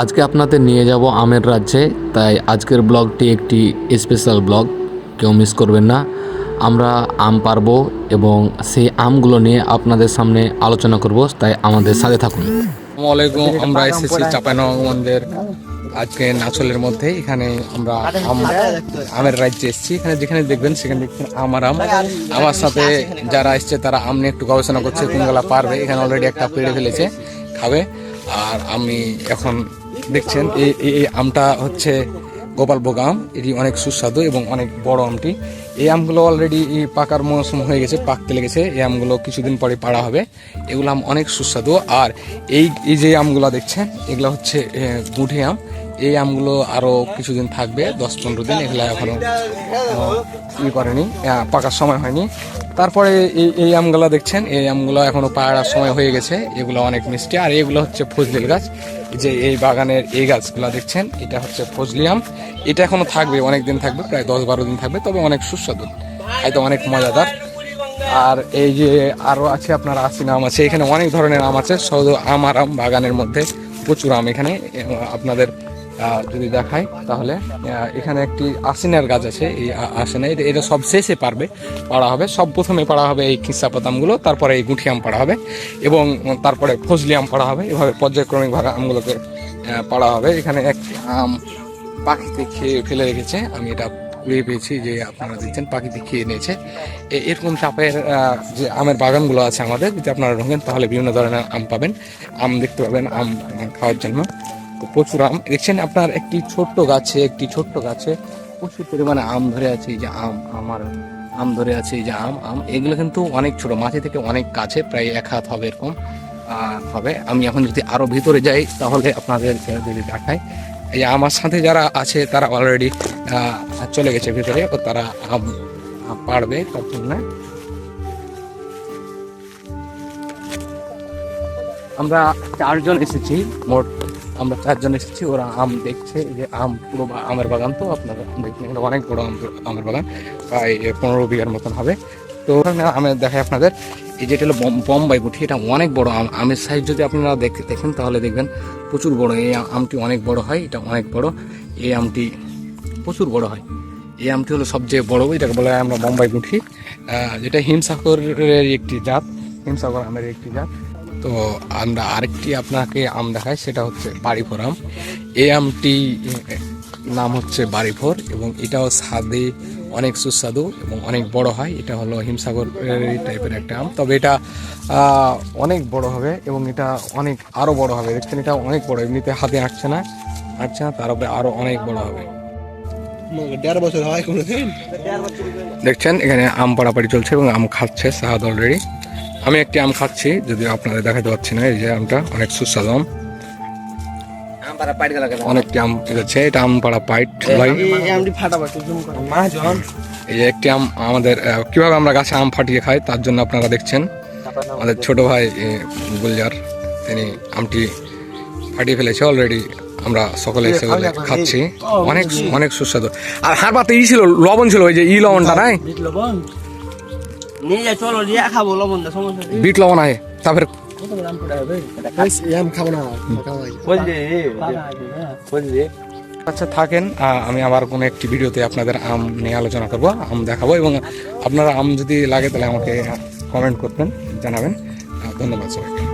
আজকে আপনাদের নিয়ে যাব আমের রাজ্যে। তাই আজকের ব্লগটি একটি স্পেশাল ব্লগ, কেউ মিস করবেন না। আমরা আম পারবো এবং সেই আমগুলো নিয়ে আপনাদের সামনে আলোচনা করব, তাই আমাদের সাথে থাকুন। আসসালামু আলাইকুম, আমরা এসেছি চাঁপাইনবাবগঞ্জের আজকে নাচলের মধ্যে। এখানে আমরা আমের রাজ্যে এসেছি। এখানে যেখানে দেখবেন সেখানে দেখছেন আম আর আম। আমার সাথে যারা এসছে তারা আম নিয়ে একটু গবেষণা করছে, কোনগুলা পারবে। এখানে অলরেডি একটা পেড়ে ফেলেছে, খাবে। আর আমি এখন দেখছেন এই আমটা হচ্ছে গোপালভোগ আম। এটি অনেক সুস্বাদু এবং অনেক বড় আমটি। এই আমগুলো অলরেডি পাকার মৌসুম হয়ে গেছে, পাকতে লেগেছে। এই আমগুলো কিছুদিন পরে পাড়া হবে। এগুলো আম অনেক সুস্বাদু। আর এই যে আমগুলো দেখছেন, এগুলো হচ্ছে গুঁঠি আম। এই আমগুলো আরো কিছুদিন থাকবে, 10-15 দিন। এগুলো এখনো করেনি, পাকার সময় হয়নি। তারপরে এই আমগুলো দেখছেন, এই আমগুলো এখনো পাড়ার সময় হয়ে গেছে। এগুলো অনেক মিষ্টি। আর এগুলো হচ্ছে ফজলির গাছ। যে এই বাগানের এই গাছগুলো দেখছেন, এটা হচ্ছে ফজলি আম। এটা এখনো থাকবে, অনেক দিন থাকবে, প্রায় 10-12 দিন থাকবে। তবে অনেক সুস্বাদু, হয়তো অনেক মজাদার। আর এই যে আরো আছে আপনার আম আছে। এখানে অনেক ধরনের আম আছে। শুধু আম আর আম, বাগানের মধ্যে প্রচুর আম। এখানে আপনাদের যদি দেখাই তাহলে এখানে একটি আশিনার গাছ আছে। এই আশিনা এটা সব শেষে পাড়া হবে। সব প্রথমে পাড়া হবে এই খিসাপাত আমগুলো, তারপরে এই গুঁঠি আম পাড়া হবে এবং তারপরে ফজলি আম পাড়া হবে। এভাবে পর্যায়ক্রমিকভাবে আমগুলোকে পাড়া হবে। এখানে একটি আম পাখিতে খেয়ে ফেলে রেখেছে, আমি এটা কুড়িয়ে পেয়েছি। যে আপনারা দেখছেন পাখিতে খেয়ে নিয়েছে। এরকম চাপের যে আমের বাগানগুলো আছে আমাদের, যদি আপনারা ঢোকেন তাহলে বিভিন্ন ধরনের আম পাবেন, আম দেখতে পাবেন, আম খাওয়ার জন্য প্রচুর আম দেখছেন। আপনার একটি ছোট্ট গাছে প্রচুর পরিমাণে আম ধরে আছে। এই যে আমার আম ধরে আছে, এই যে আম এগুলো কিন্তু অনেক ছোট, মাটি থেকে অনেক কাছে, প্রায় 1 হাত হবে এরকম হবে। আমি এখন যদি আরো ভিতরে যাই তাহলে আপনাদের যদি দেখাই, এই আমার সাথে যারা আছে তারা অলরেডি চলে গেছে ভিতরে, ও তারা আম পাড়বে। তার জন্য আমরা 4 জন এসেছি, মোট আমরা 4 জন এসেছি। ওরা আম দেখছে। যে আম পুরো আমের বাগান, তো আপনারা দেখছেন এখানে অনেক বড় আমের বাগান, প্রায় 15 বিঘার মতন হবে। তো আমের দেখাই আপনাদের, এই যেটা হলো বোম্বাই গুঠি। এটা অনেক বড় আম। আমের সাইজ যদি আপনারা দেখেন তাহলে দেখবেন প্রচুর বড়। এই আমটি অনেক বড় হয়, এটা অনেক বড়। এই আমটি প্রচুর বড় হয়। এই আমটি হলো সবচেয়ে বড়, এটাকে বলা হয় আমরা বোম্বাই গুঠি, যেটা হিমসাগরের একটি জাত, হিমসাগর আমের একটি জাত। তো আমরা আরেকটি আপনাকে আম দেখাই, সেটা হচ্ছে বাড়িভোর আম। এই আমটি নাম হচ্ছে বাড়িভোর এবং এটাও স্বাদে অনেক সুস্বাদু এবং অনেক বড় হয়। এটা হলো হিমসাগর টাইপের একটা আম, তবে এটা অনেক বড় হবে এবং এটা অনেক আরো বড় হবে। দেখছেন এটা অনেক বড়, এমনিতে হাতে আঁটছে না, তার উপরে আরো অনেক বড় হবে। 1.5 বছর হয় কোনোদিন। দেখছেন এখানে আম পাড়াপাড়ি চলছে এবং আম খাচ্ছে সাহাদ অলরেডি। আমি একটি আম খাচ্ছি, যদি আপনাদের দেখাতে পাচ্ছি না। এই যে আমটা অনেক সুস্বাদু আম, অনেকটি আম আছে। এটা আম পাড়া পাইট ভাই। এই যে একটি আম আমাদের কিভাবে আমরা গাছে আম ফাটিয়ে খাই, তার জন্য আপনারা দেখছেন আমাদের ছোট ভাই গুলজার, তিনি আমটি ফাটিয়ে ফেলেছে অলরেডি। আমরা সকলে এসে খাচ্ছি, অনেক অনেক সুস্বাদু। আর হার পাতে ছিল লবণ ছিল, ওই যে লবণটা নাই, বিট লবণ আছে। তারপরে আচ্ছা থাকেন, আমি আবার কোনো একটি ভিডিওতে আপনাদের আম নিয়ে আলোচনা করব, আম দেখাবো এবং আপনারা আম যদি লাগে তাহলে আমাকে কমেন্ট করবেন, জানাবেন। ধন্যবাদ সবাইকে।